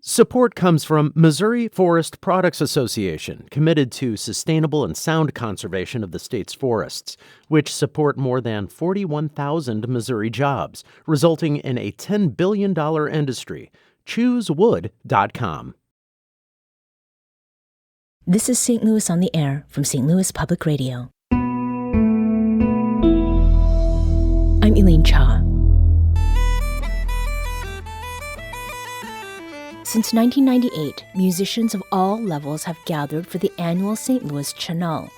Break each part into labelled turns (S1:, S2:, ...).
S1: Support comes from Missouri Forest Products Association, committed to sustainable and sound conservation of the state's forests, which support more than 41,000 Missouri jobs, resulting in a $10 billion industry. ChooseWood.com.
S2: This is St. Louis on the Air from St. Louis Public Radio. I'm Elaine Cha. Since 1998, musicians of all levels have gathered for the annual St. Louis Tionól,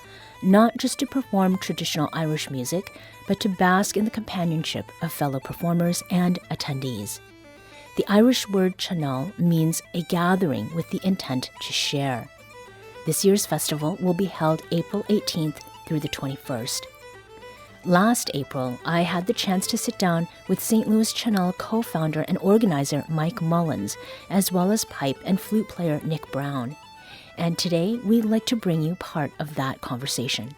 S2: not just to perform traditional Irish music, but to bask in the companionship of fellow performers and attendees. The Irish word Tionól means a gathering with the intent to share. This year's festival will be held April 18th through the 21st. Last April, I had the chance to sit down with St. Louis Tionól co-founder and organizer Mike Mullins, as well as pipe and flute player Nick Brown. And today, we'd like to bring you part of that conversation.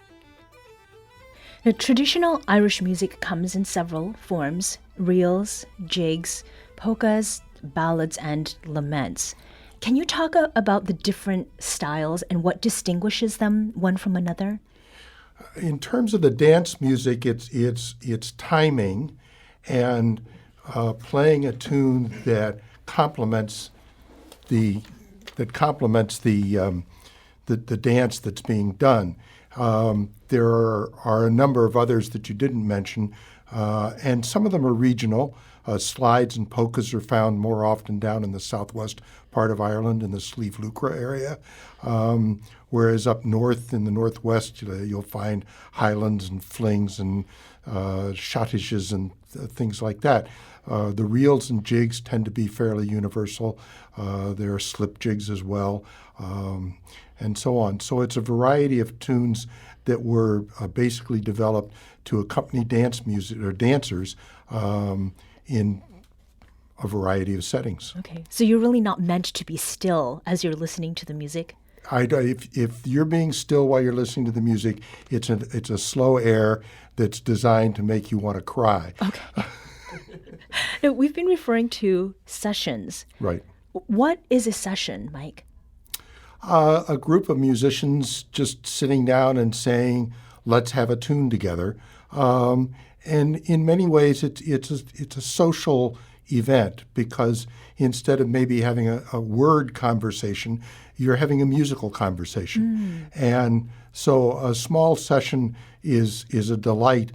S2: Now, traditional Irish music comes in several forms: reels, jigs, polkas, ballads, and laments. Can you talk about the different styles and what distinguishes them one from another?
S3: In terms of the dance music, it's timing and playing a tune that complements the dance that's being done. There are a number of others that you didn't mention, and some of them are regional. Slides and polkas are found more often down in the southwest part of Ireland in the Slieve Lucra area, whereas up north in the northwest you'll find highlands and flings and schottisches and things like that. The reels and jigs tend to be fairly universal. There are slip jigs as well, and so on. So it's a variety of tunes that were basically developed to accompany dance music or dancers in a variety of settings.
S2: Okay, so you're really not meant to be still as you're listening to the music?
S3: If you're being still while you're listening to the music, it's a slow air that's designed to make you want to cry.
S2: Okay. Now, we've been referring to sessions.
S3: Right.
S2: What is a session, Mike?
S3: A group of musicians just sitting down and saying, "Let's have a tune together." And in many ways, it's a social event because instead of maybe having a word conversation, you're having a musical conversation. And so a small session is a delight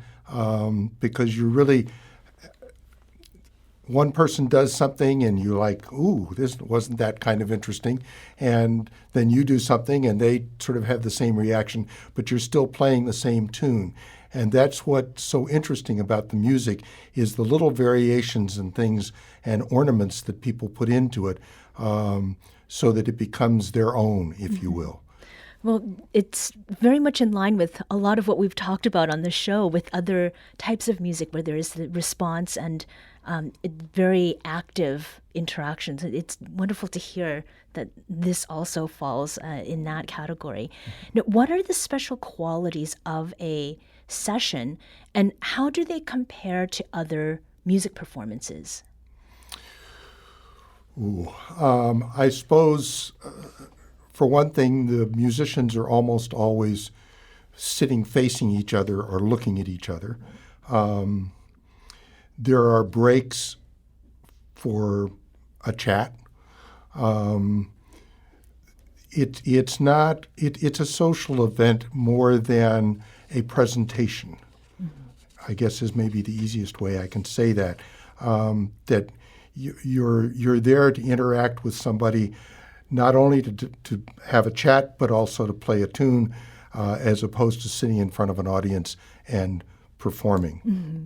S3: because you really, one person does something and you're like, ooh, this wasn't that kind of interesting. And then you do something and they sort of have the same reaction, but you're still playing the same tune. And that's what's so interesting about the music is the little variations and things and ornaments that people put into it so that it becomes their own, if you will.
S2: Well, it's very much in line with a lot of what we've talked about on the show with other types of music where there is the response and very active interactions. It's wonderful to hear that this also falls in that category. Now, what are the special qualities of a session, and how do they compare to other music performances?
S3: I suppose, for one thing, the musicians are almost always sitting facing each other or looking at each other. There are breaks for a chat. It's a social event more than a presentation, I guess is maybe the easiest way I can say that. That you're there to interact with somebody, not only to have a chat, but also to play a tune, as opposed to sitting in front of an audience and performing.
S2: Mm-hmm.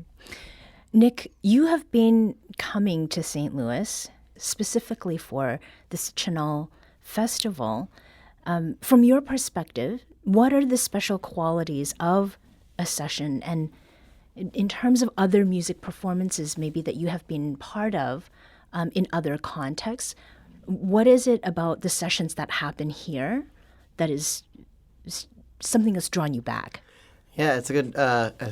S2: Nick, you have been coming to St. Louis specifically for this Tionól Festival. From your perspective, what are the special qualities of a session? And in terms of other music performances maybe that you have been part of in other contexts, what is it about the sessions that happen here that is something that's drawn you back?
S4: Yeah, it's a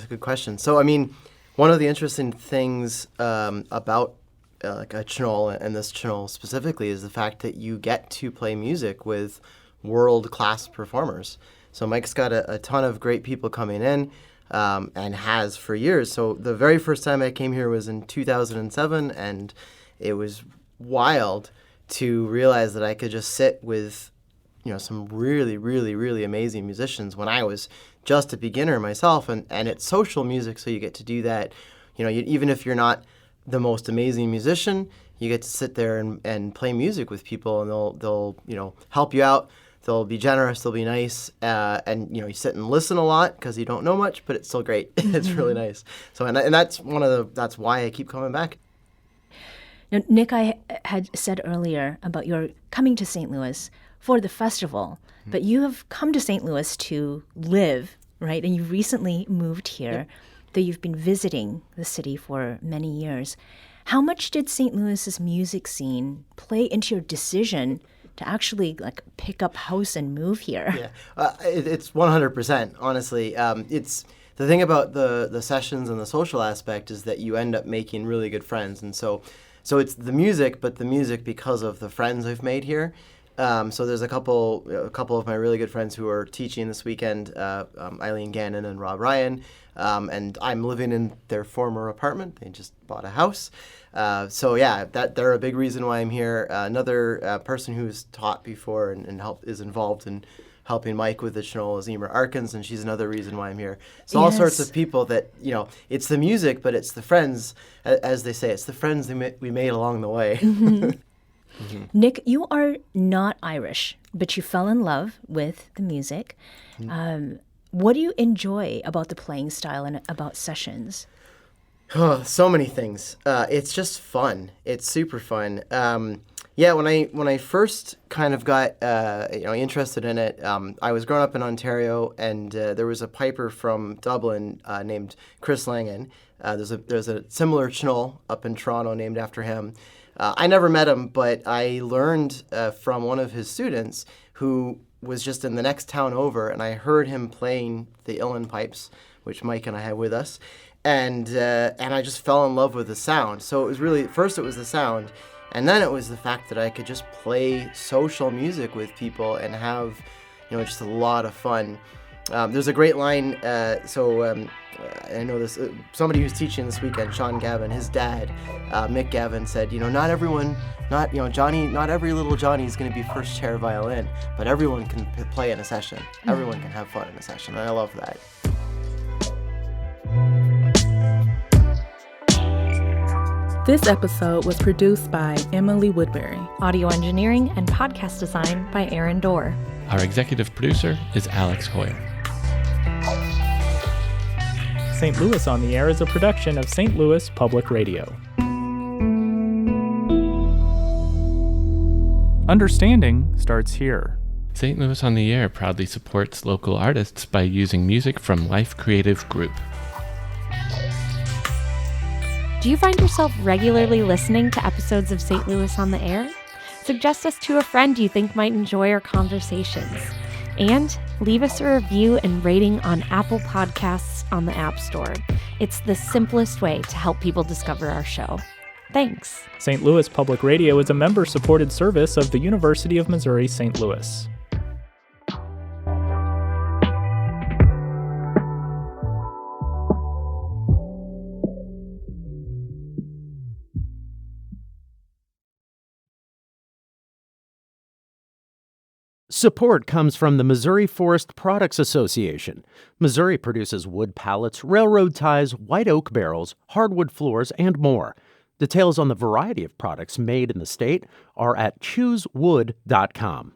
S4: good question. So, I mean, one of the interesting things about like a Tionól and this Tionól specifically is the fact that you get to play music with world-class performers. So Mike's got a ton of great people coming in, and has for years. So the very first time I came here was in 2007, and it was wild to realize that I could just sit with, some really, really, really amazing musicians when I was just a beginner myself. And it's social music, so you get to do that. Even if you're not the most amazing musician, you get to sit there and play music with people, and they'll help you out. They'll be generous. They'll be nice, and you sit and listen a lot because you don't know much, but it's still great. It's really nice. So, and that's that's why I keep coming back.
S2: Now, Nick, I had said earlier about your coming to St. Louis for the festival, but you have come to St. Louis to live, right? And you recently moved here, though you've been visiting the city for many years. How much did St. Louis's music scene play into your decision to actually pick up house and move here?
S4: Yeah, it's 100%. Honestly, it's the thing about the sessions and the social aspect is that you end up making really good friends, and so it's the music, but the music because of the friends I've made here. So there's a couple of my really good friends who are teaching this weekend, Eileen Gannon and Rob Ryan, and I'm living in their former apartment. They just bought a house. So yeah, they're a big reason why I'm here. Another person who's taught before and is involved in helping Mike with the Tionól is Emer Arkins, and she's another reason why I'm here. So all sorts of people that, it's the music, but it's the friends, as they say, it's the friends we made along the way.
S2: Nick, you are not Irish, but you fell in love with the music. What do you enjoy about the playing style and about sessions?
S4: Oh, so many things. It's just fun. It's super fun. When I first kind of got interested in it, I was growing up in Ontario, and there was a piper from Dublin named Chris Langan. There's a similar Tionól up in Toronto named after him. I never met him, but I learned from one of his students who was just in the next town over, and I heard him playing the uilleann pipes, which Mike and I had with us, and I just fell in love with the sound. So it was really, first it was the sound, and then it was the fact that I could just play social music with people and have, just a lot of fun. There's a great line, I know this, somebody who's teaching this weekend, Sean Gavin, his dad, Mick Gavin, said, not every little Johnny is going to be first chair violin, but everyone can play in a session. Everyone can have fun in a session, and I love that.
S5: This episode was produced by Emily Woodbury.
S6: Audio engineering and podcast design by Aaron Dorr.
S7: Our executive producer is Alex Hoyer.
S8: St. Louis on the Air is a production of St. Louis Public Radio. Understanding starts here.
S7: St. Louis on the Air proudly supports local artists by using music from Life Creative Group.
S6: Do you find yourself regularly listening to episodes of St. Louis on the Air? Suggest us to a friend you think might enjoy our conversations. And leave us a review and rating on Apple Podcasts on the App Store. It's the simplest way to help people discover our show. Thanks.
S8: St. Louis Public Radio is a member-supported service of the University of Missouri St. Louis.
S1: Support comes from the Missouri Forest Products Association. Missouri produces wood pallets, railroad ties, white oak barrels, hardwood floors, and more. Details on the variety of products made in the state are at choosewood.com.